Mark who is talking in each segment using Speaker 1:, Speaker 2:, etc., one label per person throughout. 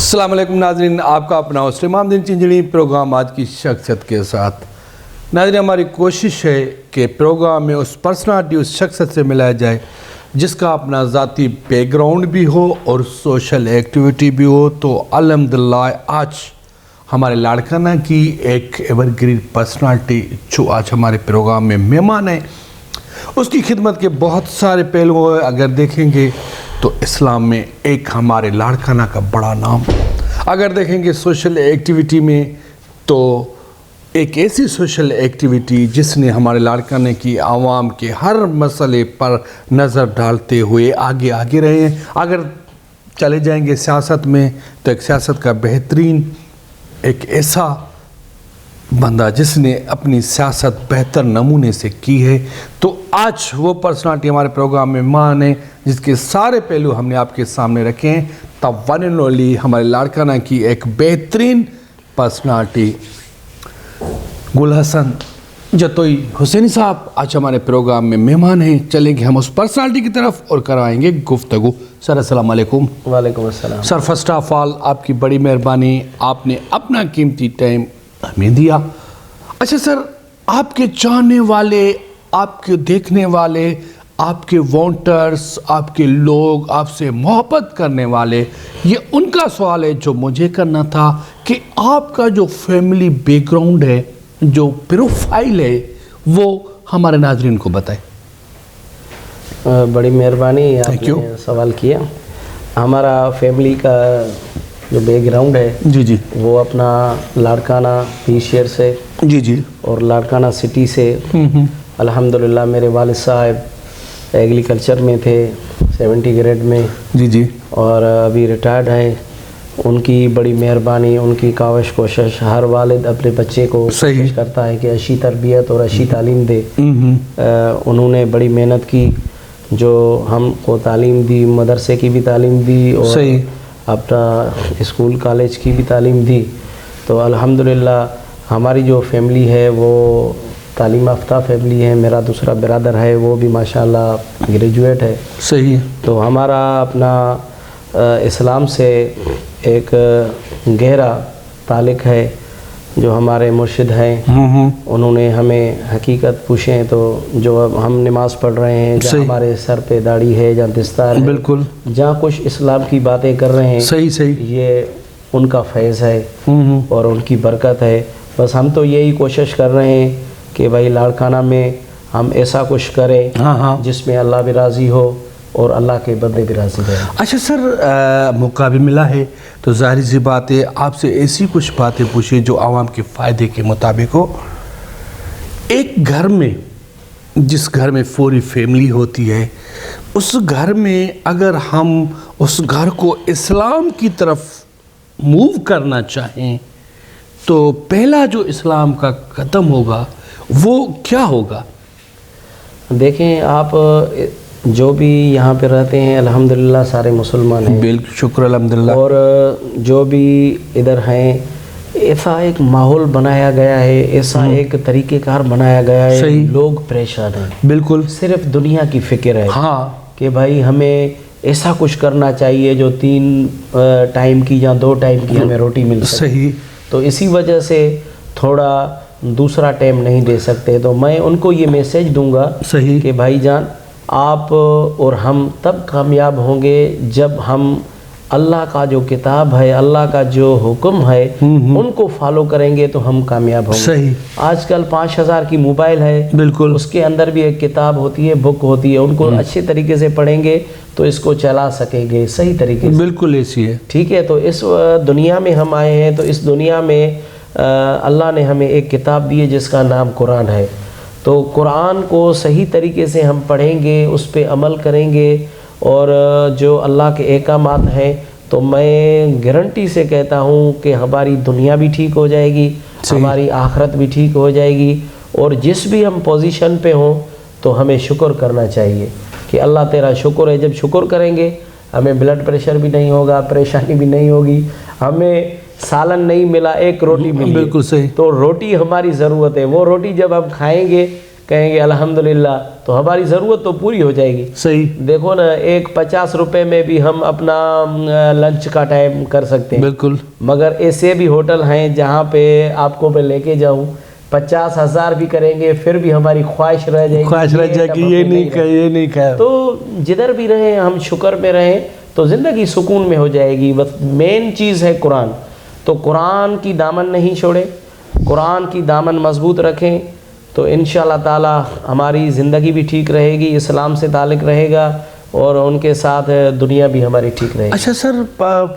Speaker 1: السلام علیکم ناظرین، آپ کا اپنا سلیمان الدین چنجڑی پروگرام آج کی شخصیت کے ساتھ۔ ناظرین، ہماری کوشش ہے کہ پروگرام میں اس پرسنالٹی، اس شخصیت سے ملایا جائے جس کا اپنا ذاتی بیک گراؤنڈ بھی ہو اور سوشل ایکٹیویٹی بھی ہو۔ تو الحمدللہ آج ہمارے لاڑکانہ کی ایک ایور گرین پرسنالٹی جو آج ہمارے پروگرام میں مہمان ہے، اس کی خدمت کے بہت سارے پہلو اگر دیکھیں گے تو اسلام میں ایک ہمارے لاڑکانہ کا بڑا نام، اگر دیکھیں گے سوشل ایکٹیویٹی میں تو ایک ایسی سوشل ایکٹیویٹی جس نے ہمارے لاڑکانہ کی عوام کے ہر مسئلے پر نظر ڈالتے ہوئے آگے رہے ہیں۔ اگر چلے جائیں گے سیاست میں تو ایک سیاست کا بہترین ایک ایسا بندہ جس نے اپنی سیاست بہتر نمونے سے کی ہے، تو آج وہ پرسنالٹی ہمارے پروگرام میں مہمان ہے جس کے سارے پہلو ہم نے آپ کے سامنے رکھے ہیں۔ تب ون اینڈ اونلی ہمارے لاڑکانہ کی ایک بہترین پرسنالٹی گل حسن جتوئی حسینی صاحب آج ہمارے پروگرام میں مہمان ہیں۔ چلیں گے ہم اس پرسنالٹی کی طرف اور کروائیں گے گفتگو۔ سر السلام علیکم۔
Speaker 2: وعلیکم السلام
Speaker 1: سر، فرسٹ آف آل آپ کی بڑی مہربانی، آپ نے اپنا قیمتی ٹائم ہمیں دیا۔ اچھا سر، آپ کے چاہنے والے، آپ کے دیکھنے والے، آپ کے وانٹرز، آپ کے لوگ، آپ سے محبت کرنے والے، یہ ان کا سوال ہے جو مجھے کرنا تھا کہ آپ کا جو فیملی بیک گراؤنڈ ہے، جو پروفائل ہے، وہ ہمارے ناظرین کو بتائیں۔
Speaker 2: بڑی مہربانی آپ نے سوال کیا۔ ہمارا فیملی کا جو بیک گراؤنڈ ہے
Speaker 1: جی
Speaker 2: وہ اپنا لاڑکانہ پیش شہر سے
Speaker 1: جی
Speaker 2: اور لاڑکانہ سٹی سے۔ الحمدللہ میرے والد صاحب ایگریکلچر میں تھے 70 گریڈ میں،
Speaker 1: جی
Speaker 2: اور ابھی ریٹائرڈ ہیں۔ ان کی بڑی مہربانی، ان کی کاوش کوشش، ہر والد اپنے بچے کو کوشش کرتا ہے کہ اچھی تربیت اور اچھی تعلیم دے۔ انہوں نے بڑی محنت کی، جو ہم کو تعلیم دی، مدرسے کی بھی تعلیم دی اور اپنا اسکول کالج کی بھی تعلیم دی۔ تو الحمدللہ ہماری جو فیملی ہے وہ تعلیم یافتہ فیملی ہے۔ میرا دوسرا برادر ہے، وہ بھی ماشاءاللہ گریجویٹ ہے۔
Speaker 1: صحیح۔
Speaker 2: تو ہمارا اپنا اسلام سے ایک گہرا تعلق ہے۔ جو ہمارے مرشد ہیں انہوں نے ہمیں حقیقت پوچھیں تو جو ہم نماز پڑھ رہے ہیں، جہاں ہمارے سر پہ داڑھی ہے، جہاں دستار ہے، بالکل جہاں کچھ اسلام کی باتیں کر رہے ہیں، صحیح یہ ان کا فیض ہے اور ان کی برکت ہے۔ بس ہم تو یہی کوشش کر رہے ہیں کہ بھائی لاڑکانہ میں ہم ایسا کچھ کریں جس میں اللہ بھی راضی ہو اور اللہ کے بندے بھی راضی رہیں۔
Speaker 1: اچھا سر، موقع بھی ملا ہے تو ظاہر سی بات ہے آپ سے ایسی کچھ باتیں پوچھیں جو عوام کے فائدے کے مطابق ہو۔ ایک گھر میں، جس گھر میں پوری فیملی ہوتی ہے، اس گھر میں اگر ہم اس گھر کو اسلام کی طرف موو کرنا چاہیں تو پہلا جو اسلام کا قدم ہوگا وہ کیا ہوگا؟
Speaker 2: دیکھیں، آپ جو بھی یہاں پہ رہتے ہیں الحمدللہ سارے مسلمان ہیں،
Speaker 1: بالکل شکر الحمدللہ،
Speaker 2: اور جو بھی ادھر ہیں ایسا ایک ماحول بنایا گیا ہے، ایسا ایک طریقہ کار بنایا گیا ہے، لوگ پریشان ہیں، بالکل صرف دنیا کی فکر ہے کہ بھائی ہمیں ایسا کچھ کرنا چاہیے جو 3 ٹائم کی یا 2 ٹائم کی ہمیں روٹی مل سکے۔ تو اسی وجہ سے تھوڑا دوسرا ٹائم نہیں دے سکتے۔ تو میں ان کو یہ میسیج دوں گا کہ بھائی جان، آپ اور ہم تب کامیاب ہوں گے جب ہم اللہ کا جو کتاب ہے، اللہ کا جو حکم ہے، ان کو فالو کریں گے تو ہم کامیاب ہوں گے۔ آج کل 5000 کی موبائل ہے، بالکل اس کے اندر بھی ایک کتاب ہوتی ہے، بک ہوتی ہے، ان کو اچھے طریقے سے پڑھیں گے تو اس کو چلا سکیں گے صحیح طریقے سے۔
Speaker 1: بالکل ایسی ہے،
Speaker 2: ٹھیک ہے۔ تو اس دنیا میں ہم آئے ہیں تو اس دنیا میں اللہ نے ہمیں ایک کتاب دی ہے جس کا نام قرآن ہے۔ تو قرآن کو صحیح طریقے سے ہم پڑھیں گے، اس پہ عمل کریں گے، اور جو اللہ کے احکامات ہیں تو میں گارنٹی سے کہتا ہوں کہ ہماری دنیا بھی ٹھیک ہو جائے گی، ہماری آخرت بھی ٹھیک ہو جائے گی، اور جس بھی ہم پوزیشن پہ ہوں تو ہمیں شکر کرنا چاہیے کہ اللہ تیرا شکر ہے۔ جب شکر کریں گے ہمیں بلڈ پریشر بھی نہیں ہوگا، پریشانی بھی نہیں ہوگی، ہمیں سالن نہیں ملا، ایک روٹی ملی، بالکل صحیح، تو روٹی ہماری ضرورت ہے۔ وہ روٹی جب ہم کھائیں گے کہیں گے الحمدللہ تو ہماری ضرورت تو پوری ہو جائے گی.
Speaker 1: صحیح.
Speaker 2: دیکھو نا، ایک 50 روپے میں بھی ہم اپنا لنچ کا ٹائم کر سکتے ہیں.
Speaker 1: بالکل.
Speaker 2: مگر ایسے بھی ہوٹل ہیں جہاں پہ آپ کو میں لے کے جاؤں 50,000 بھی کریں گے پھر بھی ہماری خواہش رہ جائے گی
Speaker 1: یہ نہیں کھایا.
Speaker 2: تو جدھر بھی رہیں ہم شکر میں رہیں تو زندگی سکون میں ہو جائے گی. بس مین چیز ہے قرآن. تو قرآن کی دامن نہیں چھوڑیں، قرآن کی دامن مضبوط رکھیں تو انشاءاللہ تعالی ہماری زندگی بھی ٹھیک رہے گی، اسلام سے تعلق رہے گا اور ان کے ساتھ دنیا بھی ہماری ٹھیک رہے گی.
Speaker 1: اچھا سر،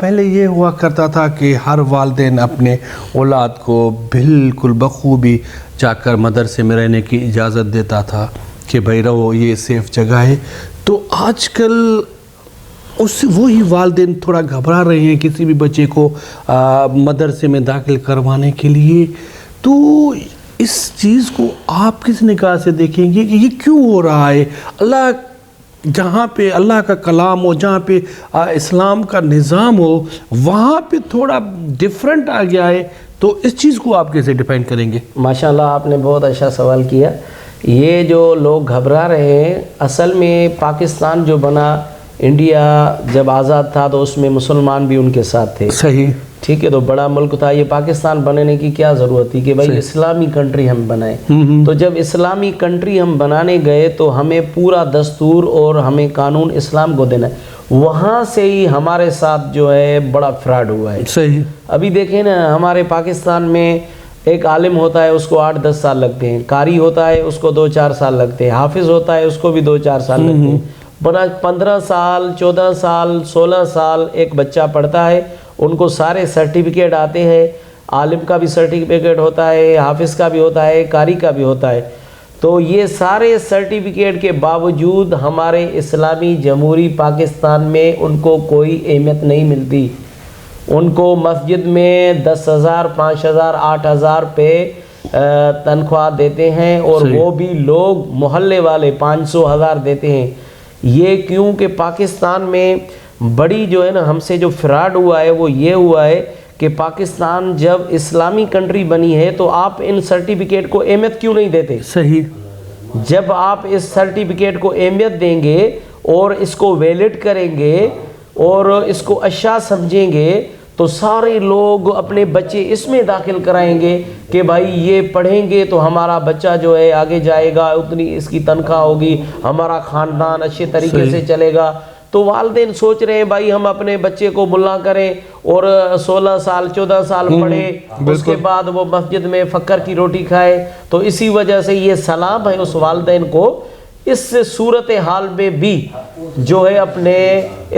Speaker 1: پہلے یہ ہوا کرتا تھا کہ ہر والدین اپنے اولاد کو بالکل بخوبی جا کر مدرسے میں رہنے کی اجازت دیتا تھا کہ بھائی رہو، یہ سیف جگہ ہے. تو آج کل اس سے وہی والدین تھوڑا گھبرا رہے ہیں کسی بھی بچے کو مدرسے میں داخل کروانے کے لیے. تو اس چیز کو آپ کس نگاہ سے دیکھیں گے کہ یہ کیوں ہو رہا ہے؟ اللہ جہاں پہ اللہ کا کلام ہو، جہاں پہ اسلام کا نظام ہو، وہاں پہ تھوڑا ڈیفرنٹ آ گیا ہے. تو اس چیز کو آپ کیسے ڈیفائن کریں گے؟
Speaker 2: ماشاءاللہ آپ نے بہت اچھا سوال کیا. یہ جو لوگ گھبرا رہے ہیں، اصل میں پاکستان جو بنا، انڈیا جب آزاد تھا تو اس میں مسلمان بھی ان کے ساتھ تھے.
Speaker 1: صحیح.
Speaker 2: ٹھیک ہے، تو بڑا ملک تھا. یہ پاکستان بنانے کی کیا ضرورت تھی کہ بھائی اسلامی کنٹری ہم بنائیں. تو جب اسلامی کنٹری ہم بنانے گئے تو ہمیں پورا دستور اور ہمیں قانون اسلام کو دینا ہے. وہاں سے ہی ہمارے ساتھ جو ہے بڑا فراڈ ہوا ہے.
Speaker 1: صحیح.
Speaker 2: ابھی دیکھیں نا، ہمارے پاکستان میں ایک عالم ہوتا ہے اس کو 8-10 سال لگتے ہیں، قاری ہوتا ہے اس کو 2-4 سال لگتے ہیں، حافظ ہوتا ہے اس کو بھی 2-4 سال لگتے ہیں. 15 سال 14 سال 16 سال ایک بچہ پڑھتا ہے، ان کو سارے سرٹیفکیٹ آتے ہیں. عالم کا بھی سرٹیفکیٹ ہوتا ہے، حافظ کا بھی ہوتا ہے، قاری کا بھی ہوتا ہے. تو یہ سارے سرٹیفکیٹ کے باوجود ہمارے اسلامی جمہوری پاکستان میں ان کو کوئی اہمیت نہیں ملتی. ان کو مسجد میں 10,000 5,000 8,000 پہ تنخواہ دیتے ہیں اور وہ بھی لوگ محلے والے 500,000 دیتے ہیں. یہ کیوں کہ پاکستان میں بڑی جو ہے نا ہم سے جو فراڈ ہوا ہے وہ یہ ہوا ہے کہ پاکستان جب اسلامی کنٹری بنی ہے تو آپ ان سرٹیفکیٹ کو اہمیت کیوں نہیں دیتے؟
Speaker 1: صحیح.
Speaker 2: جب آپ اس سرٹیفکیٹ کو اہمیت دیں گے اور اس کو ویلڈ کریں گے اور اس کو اچھا سمجھیں گے تو سارے لوگ اپنے بچے اس میں داخل کرائیں گے کہ بھائی یہ پڑھیں گے تو ہمارا بچہ جو ہے آگے جائے گا، اتنی اس کی تنخواہ ہوگی، ہمارا خاندان اچھے طریقے سے چلے گا. تو والدین سوچ رہے ہیں بھائی ہم اپنے بچے کو ملا کریں اور 16 سال 14 سال پڑھے، اس کے بعد وہ مسجد میں فقر کی روٹی کھائے. تو اسی وجہ سے یہ سلام ہے اس والدین کو اس صورتحال میں بھی جو ہے اپنے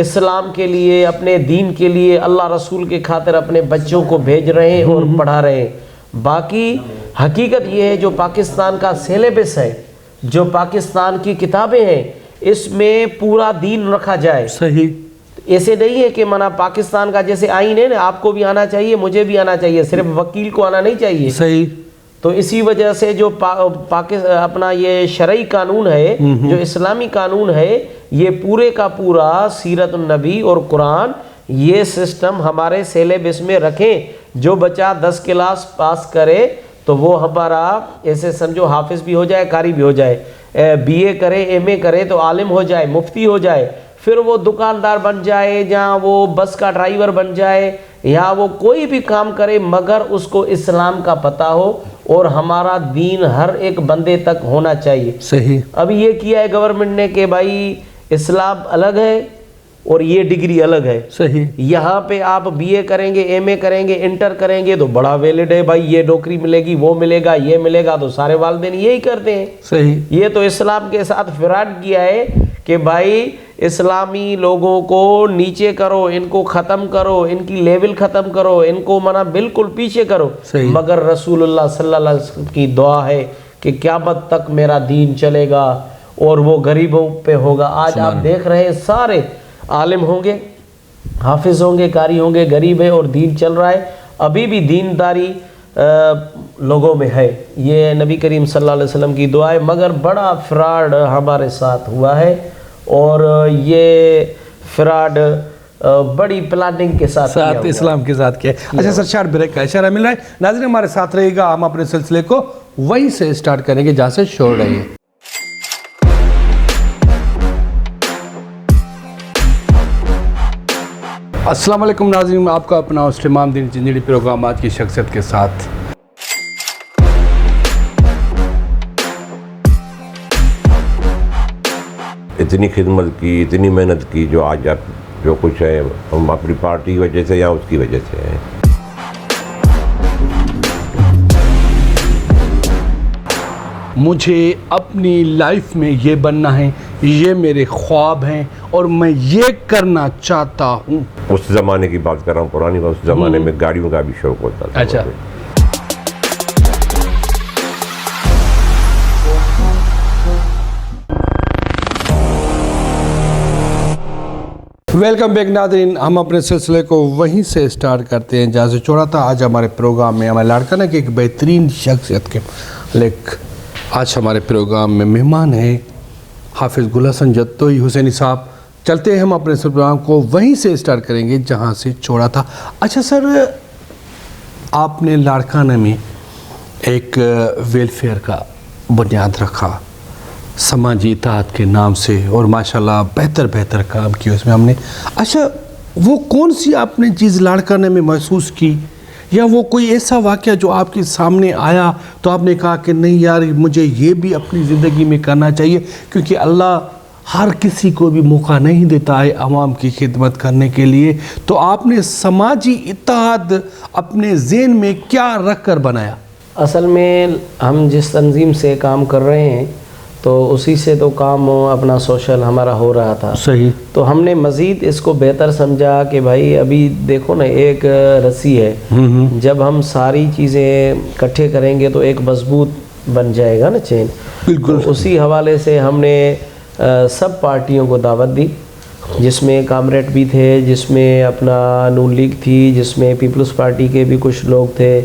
Speaker 2: اسلام کے لیے، اپنے دین کے لیے، اللہ رسول کے خاطر اپنے بچوں کو بھیج رہے ہیں اور پڑھا رہے ہیں. باقی حقیقت یہ ہے جو پاکستان کا سیلیبس ہے، جو پاکستان کی کتابیں ہیں، اس میں پورا دین رکھا جائے.
Speaker 1: صحیح.
Speaker 2: ایسے نہیں ہے کہ منا پاکستان کا جیسے آئین ہے نا، آپ کو بھی آنا چاہیے، مجھے بھی آنا چاہیے، صرف وکیل کو آنا نہیں چاہیے.
Speaker 1: صحیح.
Speaker 2: تو اسی وجہ سے جو اپنا یہ شرعی قانون ہے، جو اسلامی قانون ہے، یہ پورے کا پورا سیرت النبی اور قرآن یہ سسٹم ہمارے سیلیبس میں رکھیں. جو بچہ 10 کلاس پاس کرے تو وہ ہمارا ایسے سمجھو حافظ بھی ہو جائے، قاری بھی ہو جائے، BA کرے، MA کرے تو عالم ہو جائے، مفتی ہو جائے، پھر وہ دکاندار بن جائے، جہاں وہ بس کا ڈرائیور بن جائے، یا وہ کوئی بھی کام کرے، مگر اس کو اسلام کا پتہ ہو اور ہمارا دین ہر ایک بندے تک ہونا چاہیے.
Speaker 1: صحیح.
Speaker 2: ابھی یہ کیا ہے گورنمنٹ نے کہ بھائی اسلام الگ ہے اور یہ ڈگری الگ ہے.
Speaker 1: صحیح.
Speaker 2: یہاں پہ آپ BA کریں گے، MA کریں گے، انٹر کریں گے تو بڑا ویلڈ ہے، بھائی یہ نوکری ملے گی، وہ ملے گا، یہ ملے گا. تو سارے والدین یہی کرتے ہیں.
Speaker 1: صحیح.
Speaker 2: یہ تو اسلام کے ساتھ فراڈ کیا ہے کہ بھائی اسلامی لوگوں کو نیچے کرو، ان کو ختم کرو، ان کی لیول ختم کرو، ان کو بالکل پیچھے کرو. مگر رسول اللہ صلی اللہ علیہ وسلم کی دعا ہے کہ قیامت تک میرا دین چلے گا اور وہ غریبوں پہ ہوگا. آج آپ دیکھ رہے ہیں سارے عالم ہوں گے، حافظ ہوں گے، قاری ہوں گے، غریب ہے اور دین چل رہا ہے. ابھی بھی دینداری لوگوں میں ہے. یہ نبی کریم صلی اللہ علیہ وسلم کی دعا ہے. مگر بڑا فراڈ ہمارے ساتھ ہوا ہے اور یہ فراڈ بڑی پلاننگ کے ساتھ
Speaker 1: اسلام کے ساتھ کیا ہے. اچھا سر، شارٹ بریک کا اشارہ مل رہا ہے. ناظرین ہمارے ساتھ رہے گا، ہم اپنے سلسلے کو وہیں سے سٹارٹ کریں گے جہاں سے چھوڑ رہے ہیں. السلام علیکم ناظرین، آپ کا اپنا اسلام امام دین چنجڑی پروگرام آج کی شخصیت کے ساتھ۔
Speaker 3: اتنی خدمت کی، اتنی محنت کی، جو آج آپ جو کچھ ہے ہم اپنی پارٹی کی وجہ سے یا اس کی وجہ سے ہیں۔
Speaker 1: مجھے اپنی لائف میں یہ بننا ہے، یہ میرے خواب ہیں اور میں یہ کرنا چاہتا ہوں۔
Speaker 3: اس زمانے کی بات کر رہا ہوں، پرانی بات، اس زمانے میں گاڑیوں کا بھی شوق ہوتا تھا۔
Speaker 1: اچھا، ویلکم بیک ناظرین، ہم اپنے سلسلے کو وہیں سے اسٹارٹ کرتے ہیں جہاں سے چھوڑا تھا۔ آج ہمارے پروگرام میں ہمارے لاڑکانہ کی ایک بہترین شخصیت کے مالک آج ہمارے پروگرام میں مہمان ہیں حافظ گل حسن جتوئی حسینی صاحب۔ چلتے ہیں ہم اپنے پروگرام کو وہیں سے اسٹارٹ کریں گے جہاں سے چھوڑا تھا۔ اچھا سر، آپ نے لاڑکانہ میں ایک ویلفیئر کا بنیاد رکھا سماجی اطاعت کے نام سے، اور ماشاءاللہ بہتر کام کیا اس میں ہم نے۔ اچھا، وہ کون سی آپ نے چیز لاڑکانہ میں محسوس کی، یا وہ کوئی ایسا واقعہ جو آپ کے سامنے آیا تو آپ نے کہا کہ نہیں یار مجھے یہ بھی اپنی زندگی میں کرنا چاہیے، کیونکہ اللہ ہر کسی کو بھی موقع نہیں دیتا ہے عوام کی خدمت کرنے کے لیے، تو آپ نے سماجی اطاعت اپنے ذہن میں کیا رکھ کر بنایا؟
Speaker 2: اصل میں ہم جس تنظیم سے کام کر رہے ہیں تو اسی سے تو کام اپنا سوشل ہمارا ہو رہا تھا۔
Speaker 1: صحیح۔
Speaker 2: تو ہم نے مزید اس کو بہتر سمجھا کہ بھائی ابھی دیکھو نا، ایک رسی ہے، جب ہم ساری چیزیں اکٹھے کریں گے تو ایک مضبوط بن جائے گا نا چین۔
Speaker 1: بالکل۔
Speaker 2: تو اسی حوالے سے ہم نے سب پارٹیوں کو دعوت دی، جس میں کامریڈ بھی تھے، جس میں اپنا نون لیگ تھی، جس میں پیپلز پارٹی کے بھی کچھ لوگ تھے،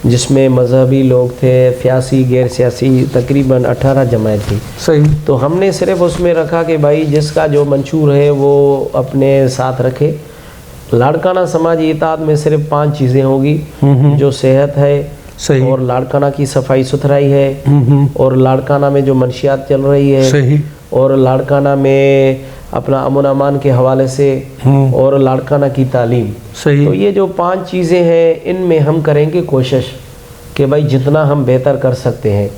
Speaker 2: جس میں مذہبی لوگ تھے، سیاسی غیر سیاسی، تقریباً 18 جماعت تھی۔
Speaker 1: صحیح۔ تو
Speaker 2: ہم نے صرف اس میں رکھا کہ بھائی جس کا جو منشور ہے وہ اپنے ساتھ رکھے۔ لاڑکانہ سماجی اطاعت میں صرف 5 چیزیں ہوگی، جو صحت ہے، اور لاڑکانہ کی صفائی ستھرائی ہے، اور لاڑکانہ میں جو منشیات چل رہی ہے، اور لاڑکانہ میں اپنا امن امان کے حوالے سے، اور لاڑکانہ کی تعلیم۔ تو یہ جو 5 چیزیں ہیں ان میں ہم کریں گے کوشش کہ بھائی جتنا ہم بہتر کر سکتے ہیں۔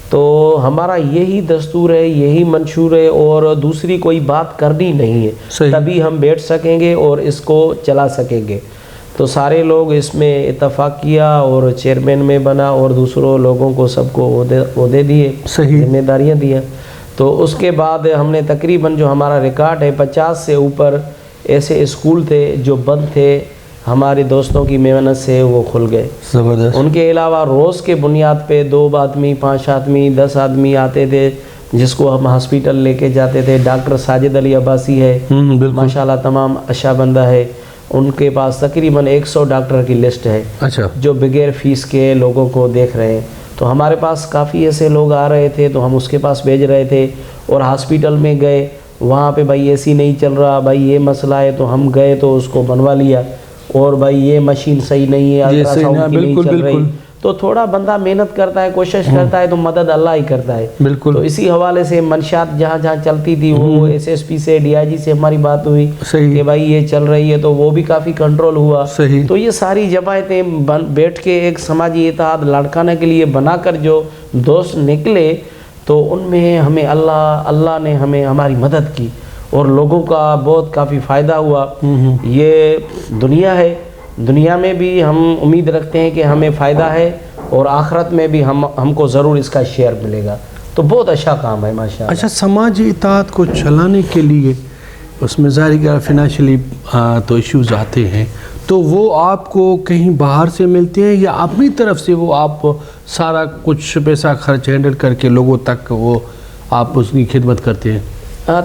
Speaker 2: تو ہمارا یہی دستور ہے، یہی منشور ہے، اور دوسری کوئی بات کرنی نہیں ہے، تبھی ہم بیٹھ سکیں گے اور اس کو چلا سکیں گے۔ تو سارے لوگ اس میں اتفاق کیا اور چیئرمین میں بنا، اور دوسروں لوگوں کو سب کو عہدے دیے، ذمہ داریاں دیا۔ تو اس کے بعد ہم نے تقریباً جو ہمارا ریکارڈ ہے 50 سے اوپر ایسے اسکول تھے جو بند تھے، ہمارے دوستوں کی محنت سے وہ کھل گئے۔
Speaker 1: زبردست۔
Speaker 2: ان کے علاوہ روز کے بنیاد پہ 2 آدمی، 5 آدمی، 10 آدمی آتے تھے، جس کو ہم ہاسپیٹل لے کے جاتے تھے۔ ڈاکٹر ساجد علی عباسی ہے، ماشاءاللہ تمام اچھا بندہ ہے، ان کے پاس تقریباً 100 ڈاکٹر کی لسٹ ہے، جو بغیر فیس کے لوگوں کو دیکھ رہے ہیں۔ تو ہمارے پاس کافی ایسے لوگ آ رہے تھے تو ہم اس کے پاس بھیج رہے تھے، اور ہاسپیٹل میں گئے، وہاں پہ بھائی اے سی نہیں چل رہا، بھائی یہ مسئلہ ہے، تو ہم گئے تو اس کو بنوا لیا، اور بھائی یہ مشین صحیح نہیں ہے، الٹرا ساؤنڈ کی نہیں چل رہی۔ تو تھوڑا بندہ محنت کرتا ہے، کوشش کرتا ہے، تو مدد اللہ ہی کرتا ہے۔ بالکل۔ تو اسی حوالے سے منشیات جہاں جہاں چلتی تھی، وہ SSP سے DIG سے ہماری بات ہوئی کہ بھائی یہ چل رہی ہے، تو وہ بھی کافی کنٹرول ہوا۔ تو یہ ساری جماعتیں بیٹھ کے ایک سماجی اتحاد لاڑکانہ کے لیے بنا کر جو دوست نکلے، تو ان میں ہمیں اللہ نے ہمیں ہماری مدد کی، اور لوگوں کا بہت کافی فائدہ ہوا۔ یہ دنیا ہے، دنیا میں بھی ہم امید رکھتے ہیں کہ ہمیں فائدہ ہے، اور آخرت میں بھی ہم کو ضرور اس کا شیئر ملے گا۔ تو بہت اچھا کام ہے ماشاءاللہ۔
Speaker 1: اچھا، سماجی اطاعت کو چلانے کے لیے اس میں ظاہر ہے فائنینشلی تو ایشوز آتے ہیں، تو وہ آپ کو کہیں باہر سے ملتے ہیں، یا اپنی طرف سے وہ آپ سارا کچھ پیسہ خرچ ہینڈل کر کے لوگوں تک وہ آپ اس کی خدمت کرتے ہیں؟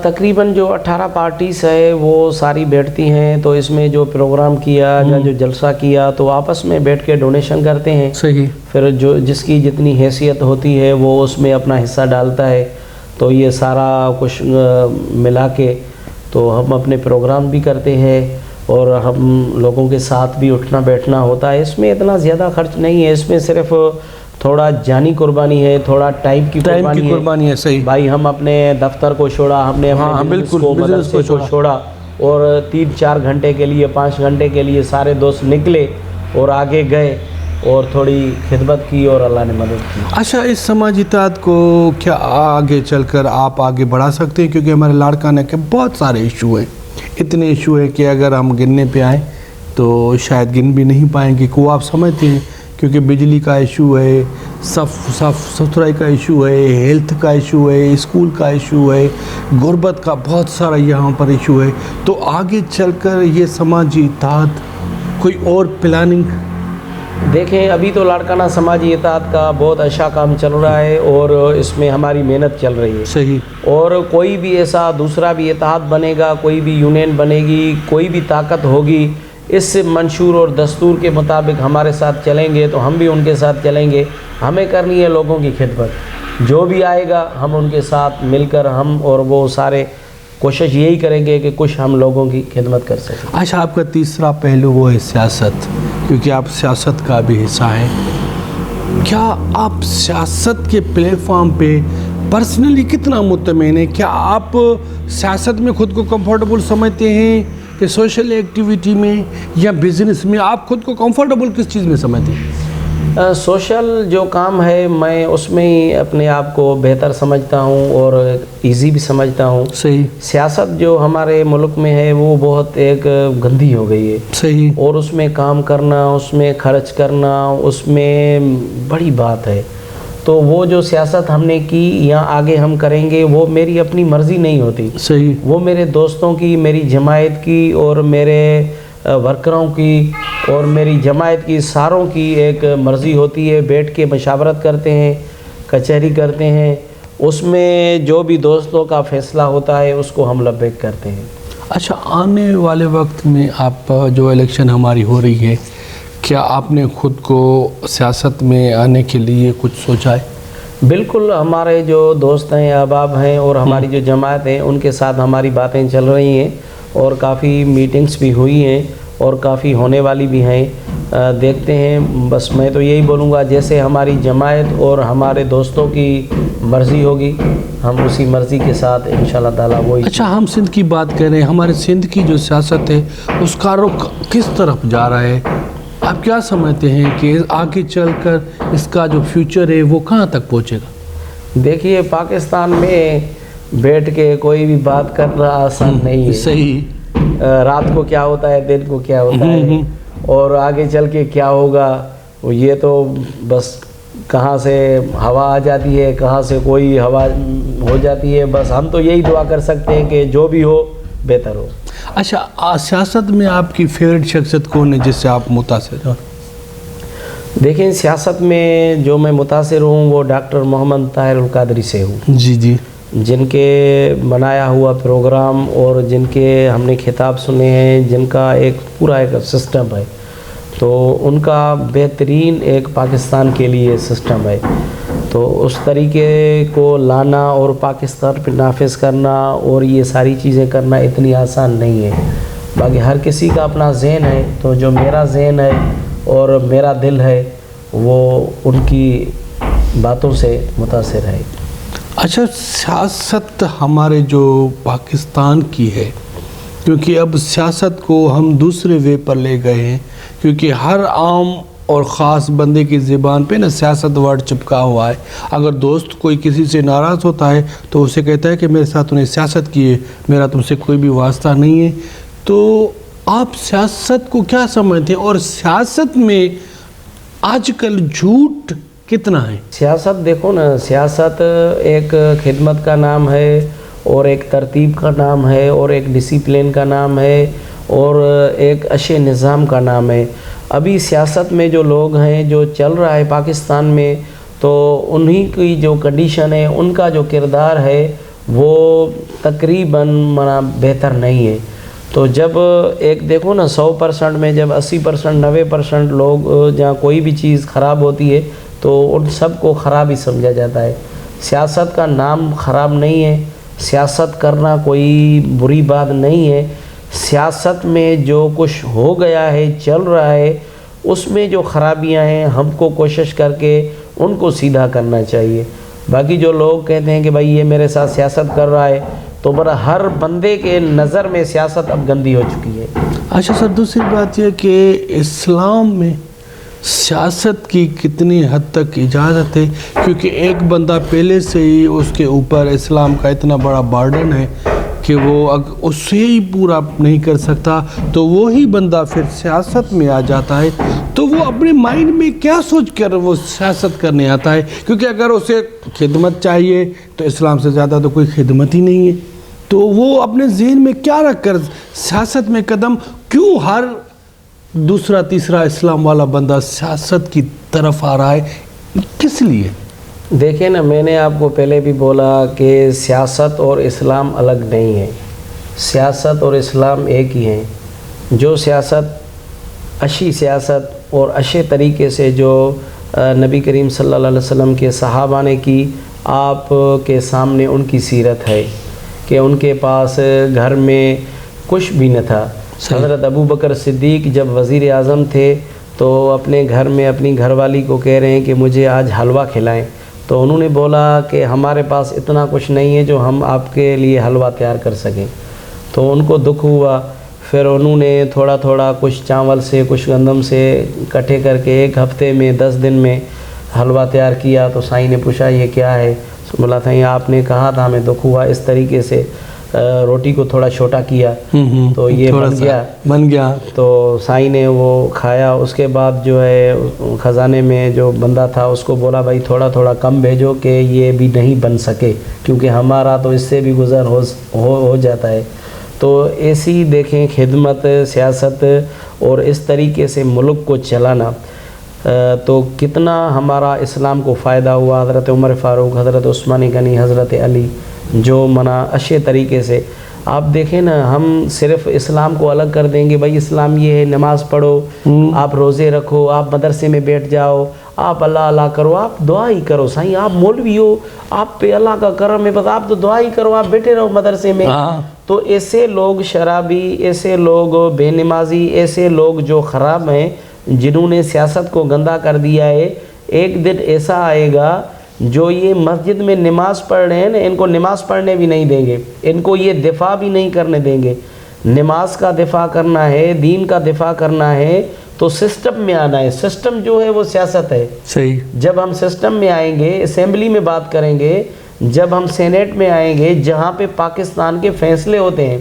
Speaker 2: تقریباً جو 18 پارٹیز ہے وہ ساری بیٹھتی ہیں، تو اس میں جو پروگرام کیا یا جو جلسہ کیا تو آپس میں بیٹھ کے ڈونیشن کرتے ہیں۔
Speaker 1: صحیح۔
Speaker 2: پھر جو جس کی جتنی حیثیت ہوتی ہے وہ اس میں اپنا حصہ ڈالتا ہے، تو یہ سارا کچھ ملا کے تو ہم اپنے پروگرام بھی کرتے ہیں، اور ہم لوگوں کے ساتھ بھی اٹھنا بیٹھنا ہوتا ہے۔ اس میں اتنا زیادہ خرچ نہیں ہے، اس میں صرف تھوڑا جانی قربانی ہے، تھوڑا ٹائم کی قربانی ہے۔
Speaker 1: ہے۔ صحیح
Speaker 2: بھائی ہم اپنے دفتر کو چھوڑا، ہم نے اپنے بزنس کو چھوڑا، اور 3-4 گھنٹے کے لیے 5 گھنٹے کے لیے سارے دوست نکلے اور آگے گئے اور تھوڑی خدمت کی اور اللہ نے مدد کی۔
Speaker 1: اچھا، اس سماجی اطاعت کو کیا آگے چل کر آپ آگے بڑھا سکتے ہیں؟ کیونکہ ہمارے لاڑکانہ کے بہت سارے ایشو ہیں، اتنے ایشو ہیں کہ اگر ہم گننے پہ آئیں تو شاید گن بھی نہیں پائیں گے، کو آپ سمجھتے ہیں؟ کیونکہ بجلی کا ایشو ہے، صاف ستھرائی کا ایشو ہے، ہیلتھ کا ایشو ہے، اسکول کا ایشو ہے، غربت کا بہت سارا یہاں پر ایشو ہے، تو آگے چل کر یہ سماجی اطاعت کوئی اور پلاننگ؟
Speaker 2: دیکھیں، ابھی تو لاڑکانہ سماجی اطاعت کا بہت اچھا کام چل رہا ہے اور اس میں ہماری محنت چل رہی ہے۔
Speaker 1: صحیح۔
Speaker 2: اور کوئی بھی ایسا دوسرا بھی اتحاد بنے گا، کوئی بھی یونین بنے گی، کوئی بھی طاقت ہوگی، اس منشور اور دستور کے مطابق ہمارے ساتھ چلیں گے تو ہم بھی ان کے ساتھ چلیں گے۔ ہمیں کرنی ہے لوگوں کی خدمت، جو بھی آئے گا ہم ان کے ساتھ مل کر ہم اور وہ سارے کوشش یہی کریں گے کہ کچھ ہم لوگوں کی خدمت کر سکیں۔
Speaker 1: اچھا، آپ کا تیسرا پہلو وہ ہے سیاست، کیونکہ آپ سیاست کا بھی حصہ ہیں۔ کیا آپ سیاست کے پلیٹ فارم پہ پرسنلی کتنا مطمئن ہیں؟ کیا آپ سیاست میں خود کو کمفرٹیبل سمجھتے ہیں کہ سوشل ایکٹیویٹی میں یا بزنس میں آپ خود کو کمفرٹیبل کس چیز میں سمجھتے ہیں؟
Speaker 2: سوشل جو کام ہے میں اس میں ہی اپنے آپ کو بہتر سمجھتا ہوں اور ایزی بھی سمجھتا ہوں۔
Speaker 1: صحیح۔
Speaker 2: سیاست جو ہمارے ملک میں ہے وہ بہت ایک گندی ہو گئی ہے۔
Speaker 1: صحیح۔
Speaker 2: اور اس میں کام کرنا، اس میں خرچ کرنا، اس میں بڑی بات ہے۔ تو وہ جو سیاست ہم نے کی یا آگے ہم کریں گے وہ میری اپنی مرضی نہیں ہوتی۔
Speaker 1: صحیح۔
Speaker 2: وہ میرے دوستوں کی، میری جماعت کی اور میرے ورکروں کی اور میری جماعت کی ساروں کی ایک مرضی ہوتی ہے۔ بیٹھ کے مشاورت کرتے ہیں، کچہری کرتے ہیں، اس میں جو بھی دوستوں کا فیصلہ ہوتا ہے اس کو ہم لبیک کرتے ہیں۔
Speaker 1: اچھا، آنے والے وقت میں آپ جو الیکشن ہماری ہو رہی ہے، کیا آپ نے خود کو سیاست میں آنے کے لیے کچھ سوچا ہے؟
Speaker 2: بالکل، ہمارے جو دوست ہیں، احباب ہیں اور ہماری جو جماعت ہیں ان کے ساتھ ہماری باتیں چل رہی ہیں اور کافی میٹنگز بھی ہوئی ہیں اور کافی ہونے والی بھی ہیں۔ دیکھتے ہیں، بس میں تو یہی بولوں گا جیسے ہماری جماعت اور ہمارے دوستوں کی مرضی ہوگی ہم اسی مرضی کے ساتھ انشاءاللہ تعالیٰ وہی۔
Speaker 1: اچھا، ہم سندھ کی بات کریں، ہمارے سندھ کی جو سیاست ہے اس کا رخ کس طرف جا رہا ہے؟ آپ کیا سمجھتے ہیں کہ آگے چل کر اس کا جو فیوچر ہے وہ کہاں تک پہنچے گا؟
Speaker 2: دیکھیے، پاکستان میں بیٹھ کے کوئی بھی بات کرنا آسان نہیں ہے۔
Speaker 1: صحیح۔
Speaker 2: رات کو کیا ہوتا ہے، دن کو کیا ہوتا ہے اور آگے چل کے کیا ہوگا، یہ تو بس کہاں سے ہوا آ جاتی ہے، کہاں سے کوئی ہوا ہو جاتی ہے، بس ہم تو یہی دعا کر سکتے ہیں کہ جو بھی ہو بہتر ہو۔
Speaker 1: اچھا، سیاست میں آپ کی فیوریٹ شخصیت کون ہے جس سے آپ متاثر ہیں؟
Speaker 2: دیکھیں، سیاست میں جو میں متاثر ہوں وہ ڈاکٹر محمد طاہر القادری سے ہوں۔
Speaker 1: جی جی۔
Speaker 2: جن کے بنایا ہوا پروگرام اور جن کے ہم نے خطاب سنے ہیں، جن کا ایک پورا ایک سسٹم ہے، تو ان کا بہترین ایک پاکستان کے لیے سسٹم ہے۔ تو اس طریقے کو لانا اور پاکستان پہ نافذ کرنا اور یہ ساری چیزیں کرنا اتنی آسان نہیں ہے۔ باقی ہر کسی کا اپنا ذہن ہے، تو جو میرا ذہن ہے اور میرا دل ہے وہ ان کی باتوں سے متاثر ہے۔
Speaker 1: اچھا، سیاست ہمارے جو پاکستان کی ہے، کیونکہ اب سیاست کو ہم دوسرے وے پر لے گئے ہیں، کیونکہ ہر عام اور خاص بندے کی زبان پہ نا سیاست ورڈ چپکا ہوا ہے۔ اگر دوست کوئی کسی سے ناراض ہوتا ہے تو اسے کہتا ہے کہ میرے ساتھ انہیں سیاست کی ہے، میرا تم سے کوئی بھی واسطہ نہیں ہے۔ تو آپ سیاست کو کیا سمجھتے ہیں اور سیاست میں آج کل جھوٹ کتنا ہے؟
Speaker 2: سیاست دیکھو نا، سیاست ایک خدمت کا نام ہے اور ایک ترتیب کا نام ہے اور ایک ڈسپلن کا نام ہے اور ایک اچھے نظام کا نام ہے۔ ابھی سیاست میں جو لوگ ہیں، جو چل رہا ہے پاکستان میں، تو انہی کی جو کنڈیشن ہے، ان کا جو کردار ہے وہ تقریباً بہتر نہیں ہے۔ تو جب ایک دیکھو نا 100% میں جب 80% 90% لوگ جہاں کوئی بھی چیز خراب ہوتی ہے تو ان سب کو خراب ہی سمجھا جاتا ہے۔ سیاست کا نام خراب نہیں ہے، سیاست کرنا کوئی بری بات نہیں ہے۔ سیاست میں جو کچھ ہو گیا ہے، چل رہا ہے، اس میں جو خرابیاں ہیں ہم کو کوشش کر کے ان کو سیدھا کرنا چاہیے۔ باقی جو لوگ کہتے ہیں کہ بھائی یہ میرے ساتھ سیاست کر رہا ہے تو برا ہر بندے کے نظر میں سیاست اب گندی ہو چکی ہے۔
Speaker 1: اچھا سر، دوسری بات یہ کہ اسلام میں سیاست کی کتنی حد تک اجازت ہے؟ کیونکہ ایک بندہ پہلے سے ہی اس کے اوپر اسلام کا اتنا بڑا بارڈن ہے کہ وہ اس سے ہی پورا نہیں کر سکتا، تو وہی بندہ پھر سیاست میں آ جاتا ہے، تو وہ اپنے مائنڈ میں کیا سوچ کر وہ سیاست کرنے آتا ہے؟ کیونکہ اگر اسے خدمت چاہیے تو اسلام سے زیادہ تو کوئی خدمت ہی نہیں ہے، تو وہ اپنے ذہن میں کیا رکھ کر سیاست میں قدم کیوں ہر دوسرا تیسرا اسلام والا بندہ سیاست کی طرف آ رہا ہے؟ کس لیے؟
Speaker 2: دیکھیں نا، میں نے آپ کو پہلے بھی بولا کہ سیاست اور اسلام الگ نہیں ہے، سیاست اور اسلام ایک ہی ہیں۔ جو سیاست اچھی سیاست اور اچھے طریقے سے جو نبی کریم صلی اللہ علیہ وسلم کے صحابہ نے کی، آپ کے سامنے ان کی سیرت ہے کہ ان کے پاس گھر میں کچھ بھی نہ تھا۔ حضرت ابو بکر صدیق جب وزیر اعظم تھے تو اپنے گھر میں اپنی گھر والی کو کہہ رہے ہیں کہ مجھے آج حلوہ کھلائیں، تو انہوں نے بولا کہ ہمارے پاس اتنا کچھ نہیں ہے جو ہم آپ کے لیے حلوہ تیار کر سکیں۔ تو ان کو دکھ ہوا، پھر انہوں نے تھوڑا تھوڑا کچھ چاول سے کچھ گندم سے اکٹھے کر کے 1 ہفتے میں 10 دن میں حلوہ تیار کیا۔ تو سائیں نے پوچھا یہ کیا ہے؟ بولا تھا آپ نے کہا تھا، ہمیں دکھ ہوا، اس طریقے سے روٹی کو تھوڑا چھوٹا کیا تو یہ بن گیا۔ تو سائیں نے وہ کھایا۔ اس کے بعد جو ہے خزانے میں جو بندہ تھا اس کو بولا بھائی تھوڑا تھوڑا کم بھیجو کہ یہ بھی نہیں بن سکے، کیونکہ ہمارا تو اس سے بھی گزر ہو جاتا ہے۔ تو ایسی دیکھیں خدمت، سیاست اور اس طریقے سے ملک کو چلانا تو کتنا ہمارا اسلام کو فائدہ ہوا۔ حضرت عمر فاروق، حضرت عثمان غنی، حضرت علی جو اچھے طریقے سے آپ دیکھیں نا، ہم صرف اسلام کو الگ کر دیں گے، بھائی اسلام یہ ہے نماز پڑھو، آپ روزے رکھو، آپ مدرسے میں بیٹھ جاؤ، آپ اللہ اللہ کرو، آپ دعا ہی کرو۔ سائیں آپ مولوی ہو، آپ پہ اللہ کا کرم ہے، بس آپ تو دعا ہی کرو، آپ بیٹھے رہو مدرسے میں۔ تو ایسے لوگ شرابی، ایسے لوگ بے نمازی، ایسے لوگ جو خراب ہیں، جنہوں نے سیاست کو گندا کر دیا ہے، ایک دن ایسا آئے گا جو یہ مسجد میں نماز پڑھ رہے ہیں نا، ان کو نماز پڑھنے بھی نہیں دیں گے، ان کو یہ دفاع بھی نہیں کرنے دیں گے۔ نماز کا دفاع کرنا ہے، دین کا دفاع کرنا ہے تو سسٹم میں آنا ہے۔ سسٹم جو ہے وہ سیاست ہے۔
Speaker 1: صحیح۔
Speaker 2: جب ہم سسٹم میں آئیں گے، اسمبلی میں بات کریں گے، جب ہم سینیٹ میں آئیں گے، جہاں پہ پاکستان کے فیصلے ہوتے ہیں،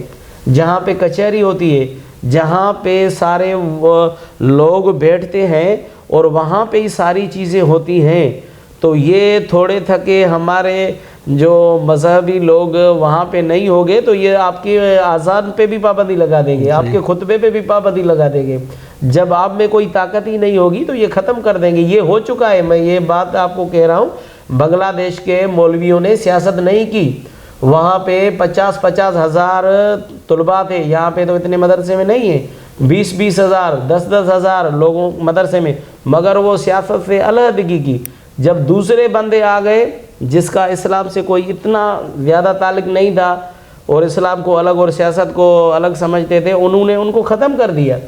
Speaker 2: جہاں پہ کچہری ہوتی ہے، جہاں پہ سارے لوگ بیٹھتے ہیں اور وہاں پہ ہی ساری چیزیں ہوتی ہیں، تو یہ تھوڑے تھکے ہمارے جو مذہبی لوگ وہاں پہ نہیں ہوگے تو یہ آپ کی اذان پہ بھی پابندی لگا دیں گے، آپ کے خطبے پہ بھی پابندی لگا دیں گے۔ جب آپ میں کوئی طاقت ہی نہیں ہوگی تو یہ ختم کر دیں گے۔ یہ ہو چکا ہے، میں یہ بات آپ کو کہہ رہا ہوں۔ بنگلہ دیش کے مولویوں نے سیاست نہیں کی، وہاں پہ 50-50 ہزار طلباء تھے، یہاں پہ تو اتنے مدرسے میں نہیں ہیں، 20-20 ہزار 10-10 ہزار لوگوں مدرسے میں، مگر وہ سیاست سے علیحدگی کی۔ جب دوسرے بندے آ گئے جس کا اسلام سے کوئی اتنا زیادہ تعلق نہیں تھا اور اسلام کو الگ اور سیاست کو الگ سمجھتے تھے، انہوں نے ان کو ختم کر دیا۔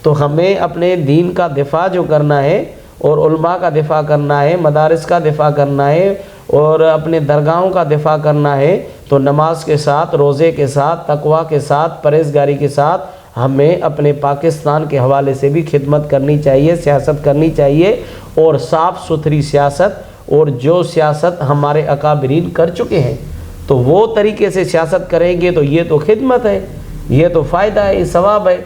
Speaker 2: تو ہمیں اپنے دین کا دفاع جو کرنا ہے اور علماء کا دفاع کرنا ہے، مدارس کا دفاع کرنا ہے اور اپنے درگاہوں کا دفاع کرنا ہے، تو نماز کے ساتھ، روزے کے ساتھ، تقوی کے ساتھ، پرہیزگاری کے ساتھ ہمیں اپنے پاکستان کے حوالے سے بھی خدمت کرنی چاہیے، سیاست کرنی چاہیے، اور صاف ستھری سیاست، اور جو سیاست ہمارے اکابرین کر چکے ہیں تو وہ طریقے سے سیاست کریں گے تو یہ تو خدمت ہے، یہ تو فائدہ ہے، یہ ثواب ہے۔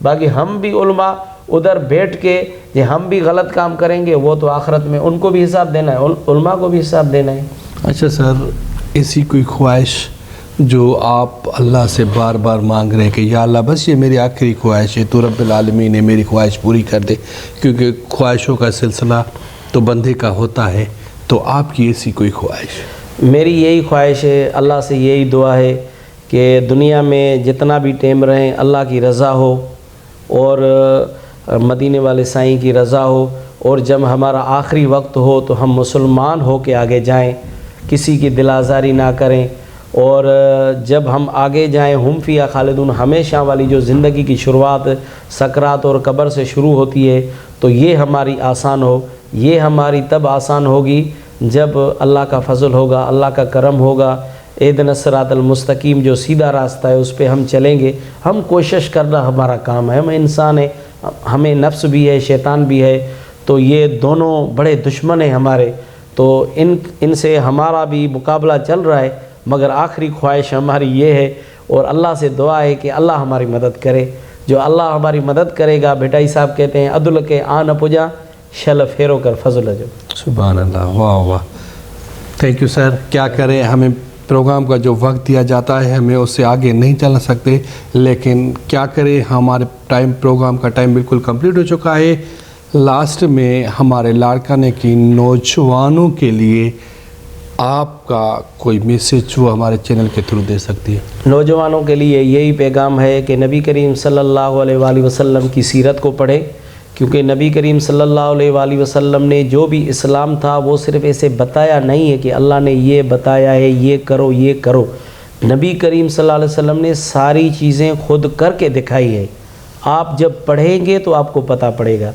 Speaker 2: باقی ہم بھی علماء ادھر بیٹھ کے یہ ہم بھی غلط کام کریں گے، وہ تو آخرت میں ان کو بھی حساب دینا ہے، علماء کو بھی حساب دینا ہے۔
Speaker 1: اچھا سر، ایسی کوئی خواہش جو آپ اللہ سے بار بار مانگ رہے ہیں کہ یا اللہ بس یہ میری آخری خواہش ہے، تو رب العالمین نے میری خواہش پوری کر دے، کیونکہ خواہشوں کا سلسلہ تو بندے کا ہوتا ہے، تو آپ کی ایسی کوئی خواہش؟
Speaker 2: میری یہی خواہش ہے، اللہ سے یہی دعا ہے کہ دنیا میں جتنا بھی ٹائم رہیں اللہ کی رضا ہو اور مدینے والے سائیں کی رضا ہو، اور جب ہمارا آخری وقت ہو تو ہم مسلمان ہو کے آگے جائیں، کسی کی دل آزاری نہ کریں، اور جب ہم آگے جائیں ہم فیہا خالدون، ہمیشہ والی جو زندگی کی شروعات سکرات اور قبر سے شروع ہوتی ہے، تو یہ ہماری آسان ہو۔ یہ ہماری تب آسان ہوگی جب اللہ کا فضل ہوگا، اللہ کا کرم ہوگا، اہدنا الصراط المستقیم جو سیدھا راستہ ہے اس پہ ہم چلیں گے. ہم کوشش کرنا ہمارا کام ہے. ہم انسان ہیں, ہمیں نفس بھی ہے, شیطان بھی ہے, تو یہ دونوں بڑے دشمن ہیں ہمارے. تو ان سے ہمارا بھی مقابلہ چل رہا ہے, مگر آخری خواہش ہماری یہ ہے اور اللہ سے دعا ہے کہ اللہ ہماری مدد کرے. جو اللہ ہماری مدد کرے گا, بھٹائی صاحب کہتے ہیں عدل کے آن پجا شل پھیرو کر فضل جو.
Speaker 1: سبحان اللہ, واہ واہ, تھینک یو سر. کیا کریں, ہمیں پروگرام کا جو وقت دیا جاتا ہے ہمیں اس سے آگے نہیں چل سکتے, لیکن کیا کریں, ہمارے پروگرام کا ٹائم بالکل کمپلیٹ ہو چکا ہے. لاسٹ میں ہمارے لاڑکانے کی نوجوانوں کے لیے آپ کا کوئی میسیج وہ ہمارے چینل کے تھرو دے سکتی ہے؟
Speaker 2: نوجوانوں کے لیے یہی پیغام ہے کہ نبی کریم صلی اللہ علیہ وآلہ وسلم کی سیرت کو پڑھیں, کیونکہ نبی کریم صلی اللہ علیہ وآلہ وسلم نے جو بھی اسلام تھا وہ صرف ایسے بتایا نہیں ہے کہ اللہ نے یہ بتایا ہے یہ کرو یہ کرو. نبی کریم صلی اللہ علیہ وسلم نے ساری چیزیں خود کر کے دکھائی ہے. آپ جب پڑھیں گے تو آپ کو پتہ پڑے گا.